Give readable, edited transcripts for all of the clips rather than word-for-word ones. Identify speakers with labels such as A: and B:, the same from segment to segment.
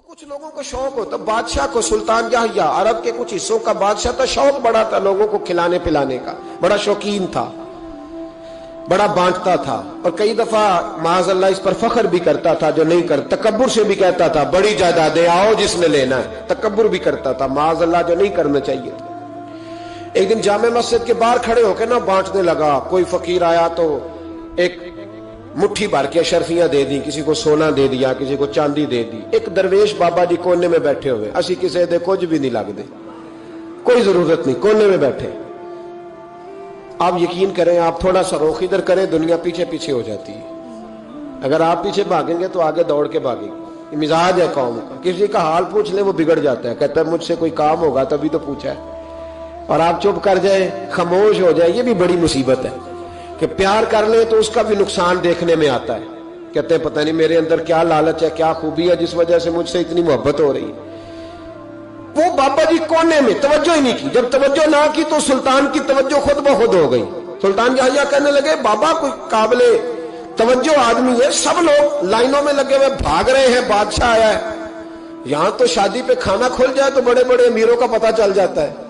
A: کچھ لوگوں کو شوق ہوتا، بادشاہ کو سلطان یحییٰ عرب کے کچھ حصوں کا بادشاہ تھا، شوق بڑا تھا لوگوں کو کھلانے پلانے کا، بڑا شوقین تھا، بڑا بانٹتا تھا، اور کئی دفعہ معاذ اللہ اس پر فخر بھی کرتا تھا جو نہیں کر، تکبر سے بھی کہتا تھا بڑی جائیدادیں آؤ جس نے لینا ہے، تکبر بھی کرتا تھا معاذ اللہ جو نہیں کرنا چاہیے تھا۔ ایک دن جامع مسجد کے باہر کھڑے ہو کے نہ بانٹنے لگا، کوئی فقیر آیا تو ایک مٹھی بھر کے اشرفیاں دے دی، کسی کو سونا دے دیا، کسی کو چاندی دے دی۔ ایک درویش بابا جی کونے میں بیٹھے ہوئے، اسی کسی دے کچھ بھی نہیں لگ دے، کوئی ضرورت نہیں، کونے میں بیٹھے۔ آپ یقین کریں، آپ تھوڑا سا رخ ادھر کریں، دنیا پیچھے پیچھے ہو جاتی ہے۔ اگر آپ پیچھے بھاگیں گے تو آگے دوڑ کے بھاگیں گے۔ یہ مزاج ہے قوم کا، کسی کا حال پوچھ لیں وہ بگڑ جاتا ہے، کہتا ہے مجھ سے کوئی کام ہوگا تبھی تو پوچھا ہے، اور آپ چپ کر جائیں، خاموش ہو جائیں، یہ بھی بڑی مصیبت ہے کہ پیار کر لیں تو اس کا بھی نقصان دیکھنے میں آتا ہے، کہتے ہیں پتہ نہیں میرے اندر کیا لالچ ہے، کیا خوبی ہے جس وجہ سے مجھ سے اتنی محبت ہو رہی ہے۔ وہ بابا جی کونے میں توجہ ہی نہیں کی، جب توجہ نہ کی تو سلطان کی توجہ خود بخود ہو گئی۔ سلطان یحییٰ کہنے لگے بابا کوئی قابل توجہ آدمی ہے، سب لوگ لائنوں میں لگے ہوئے بھاگ رہے ہیں، بادشاہ آیا ہے، یہاں تو شادی پہ کھانا کھل جائے تو بڑے بڑے امیروں کا پتہ چل جاتا ہے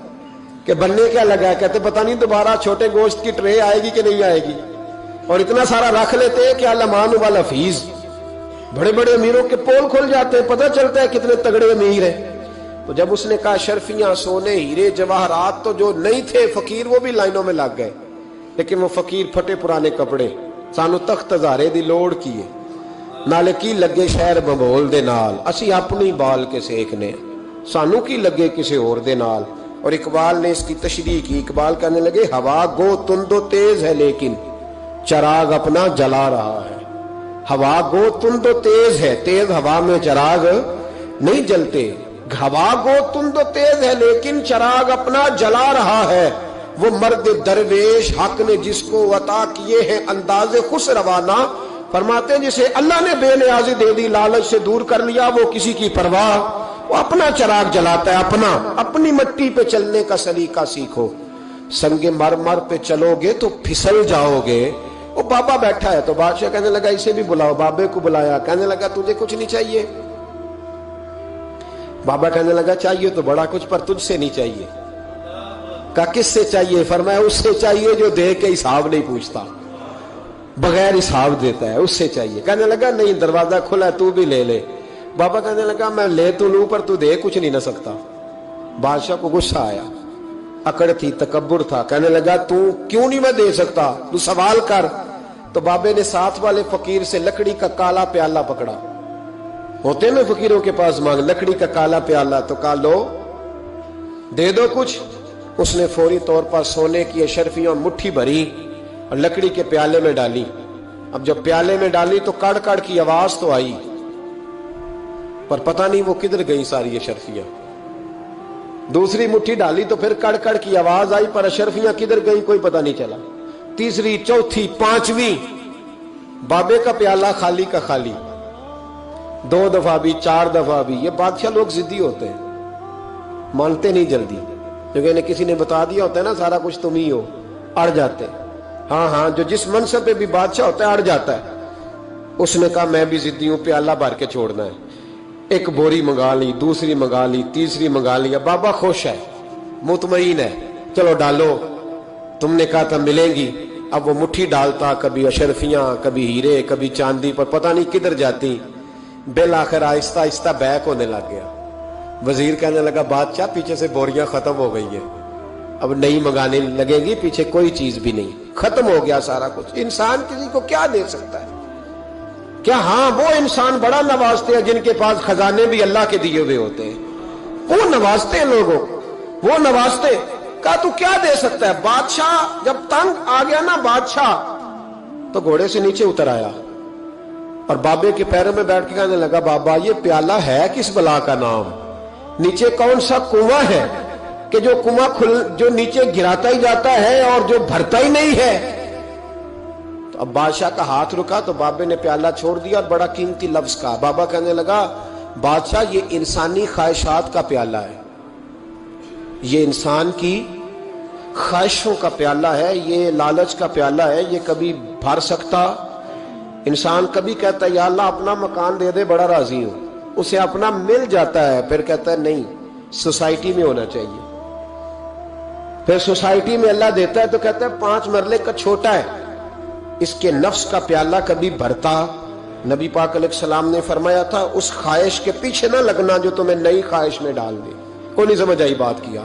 A: کہ بننے کیا لگا ہے، کہتے پتہ نہیں دوبارہ چھوٹے گوشت کی ٹرے آئے گی کہ نہیں آئے گی، اور اتنا سارا رکھ لیتے ہیں کہ المان والحفیظ، بڑے بڑے امیروں کے پول کھل جاتے ہیں، پتہ چلتا ہے کتنے تگڑے امیر ہیں۔ تو جب اس نے کہا شرفیاں، سونے، ہیرے، جواہرات، تو جو نہیں تھے فقیر وہ بھی لائنوں میں لگ گئے، لیکن وہ فقیر پھٹے پرانے کپڑے، سانو تخت ہزارے دی لوڑ کیے، نالے کی لگے شہر بمول دے نال، اسی اپنی بال کے سیکنے، سانو کی لگے کسی اور دے نال۔ اور اقبال نے اس کی تشریح کی، اقبال کہنے لگے ہوا گو تند و تیز ہے لیکن چراغ اپنا جلا رہا ہے۔ ہوا گو تند و تیز ہے، تیز ہوا میں چراغ نہیں جلتے، ہوا گو تند و تیز ہے لیکن چراغ اپنا جلا رہا ہے۔ وہ مرد درویش حق نے جس کو عطا کیے ہیں انداز خسروانہ، فرماتے ہیں جسے اللہ نے بے نیازی دے دی، لالچ سے دور کر لیا، وہ کسی کی پرواہ، وہ اپنا چراغ جلاتا ہے، اپنی مٹی پہ چلنے کا سلیقہ سیکھو، سنگ مرمر پہ چلو گے تو پھسل جاؤ گے۔ وہ بابا بیٹھا ہے تو بادشاہ کہنے لگا اسے بھی بلاؤ، بابے کو بلایا، کہنے لگا تجھے کچھ نہیں چاہیے؟ بابا کہنے لگا چاہیے تو بڑا کچھ، پر تجھ سے نہیں چاہیے۔ کہا کس سے چاہیے؟ فرمایا اس سے چاہیے جو دے کے حساب نہیں پوچھتا، بغیر حساب دیتا ہے، اس سے چاہیے۔ کہنے لگا نہیں، دروازہ کھلا ہے، تو بھی لے لے۔ بابا کہنے لگا میں لے تو لوں پر تو دے کچھ نہیں نہ سکتا۔ بادشاہ کو غصہ آیا، اکڑ تھی، تکبر تھا، کہنے لگا تو کیوں نہیں میں دے سکتا، تو سوال کر۔ تو بابے نے ساتھ والے فقیر سے لکڑی کا کالا پیالہ پکڑا، ہوتے نا فقیروں کے پاس مانگ، لکڑی کا کالا پیالہ، تو کہا لو دے دو کچھ۔ اس نے فوری طور پر سونے کی اشرفیاں مٹھی بھری اور لکڑی کے پیالے میں ڈالی۔ اب جب پیالے میں ڈالی تو کڑ کڑ کی آواز تو آئی، پر پتہ نہیں وہ کدھر گئی ساری اشرفیاں۔ دوسری مٹھی ڈالی تو پھر کڑ کڑ کی آواز آئی، پر اشرفیاں کدھر گئی کوئی پتہ نہیں چلا۔ تیسری، چوتھی، پانچویں، بابے کا پیالہ خالی کا خالی، 2 دفعہ بھی، 4 دفعہ بھی۔ یہ بادشاہ لوگ ضدی ہوتے ہیں، مانتے نہیں جلدی، کیونکہ انہیں کسی نے بتا دیا ہوتا ہے نا سارا کچھ تم ہی ہو، اڑ جاتے ہیں۔ ہاں جو جس منصب پہ بھی بادشاہ ہوتا ہے اڑ جاتا ہے۔ اس نے کہا میں بھی ضدی ہوں، پیالہ بھر کے چھوڑنا ہے۔ ایک بوری منگا لی، دوسری منگا لی، تیسری منگا لیا۔ بابا خوش ہے، مطمئن ہے، چلو ڈالو، تم نے کہا تھا ملیں گی۔ اب وہ مٹھی ڈالتا، کبھی اشرفیاں، کبھی ہیرے، کبھی چاندی، پر پتہ نہیں کدھر جاتی۔ بالآخر آہستہ آہستہ بیک ہونے لگ گیا۔ وزیر کہنے لگا بادشاہ پیچھے سے بوریاں ختم ہو گئی ہیں، اب نئی منگانے لگے گی، پیچھے کوئی چیز بھی نہیں، ختم ہو گیا سارا کچھ۔ انسان کسی کو کیا دے سکتا ہے؟ کیا ہاں وہ انسان بڑا نوازتے ہیں جن کے پاس خزانے بھی اللہ کے دیے ہوئے ہوتے ہیں، وہ نوازتے ہیں لوگوں، وہ نوازتے۔ کہا تو کیا دے سکتا ہے؟ بادشاہ جب تنگ آ گیا نا بادشاہ، تو گھوڑے سے نیچے اتر آیا اور بابے کے پیروں میں بیٹھ کے کہنے لگا بابا یہ پیالہ ہے کس بلا کا نام؟ نیچے کون سا کنواں ہے کہ جو کنواں جو نیچے گراتا ہی جاتا ہے اور جو بھرتا ہی نہیں ہے؟ تو اب بادشاہ کا ہاتھ رکا تو بابے نے پیالہ چھوڑ دیا اور بڑا قیمتی لفظ کہا۔ بابا کہنے لگا بادشاہ یہ انسانی خواہشات کا پیالہ ہے، یہ انسان کی خواہشوں کا پیالہ ہے، یہ لالچ کا پیالہ ہے، یہ کبھی بھر سکتا۔ انسان کبھی کہتا ہے یا اللہ اپنا مکان دے دے بڑا راضی ہوں، اسے اپنا مل جاتا ہے، پھر کہتا ہے نہیں سوسائٹی میں ہونا چاہیے، پھر سوسائٹی میں اللہ دیتا ہے تو کہتا ہے 5 مرلے کا چھوٹا ہے، اس کے نفس کا پیالہ کبھی بھرتا؟ نبی پاک علیہ السلام نے فرمایا تھا اس خواہش کے پیچھے نہ لگنا جو تمہیں نئی خواہش میں ڈال دے۔ کوئی نہیں سمجھ آئی بات کیا؟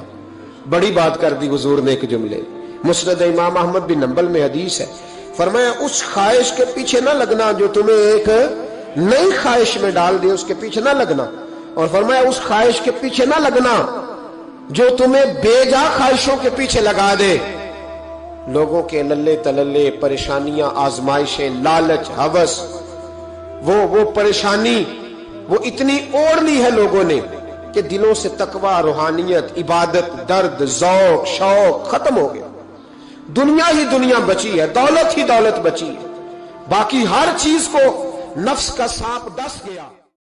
A: بڑی بات کر دی حضور نے ایک جملے۔ مسند امام احمد بن حنبل میں حدیث ہے، فرمایا اس خواہش کے پیچھے نہ لگنا جو تمہیں ایک نئی خواہش میں ڈال دے، اس کے پیچھے نہ لگنا، اور فرمایا اس خواہش کے پیچھے نہ لگنا جو تمہیں بے جا خواہشوں کے پیچھے لگا دے۔ لوگوں کے للے تللے، پریشانیاں، آزمائشیں، لالچ، ہوس، وہ پریشانی وہ اتنی اوڑھ لی ہے لوگوں نے کہ دلوں سے تقوی، روحانیت، عبادت، درد، ذوق، شوق ختم ہو گیا۔ دنیا ہی دنیا بچی ہے، دولت ہی دولت بچی ہے، باقی ہر چیز کو نفس کا سانپ ڈس گیا۔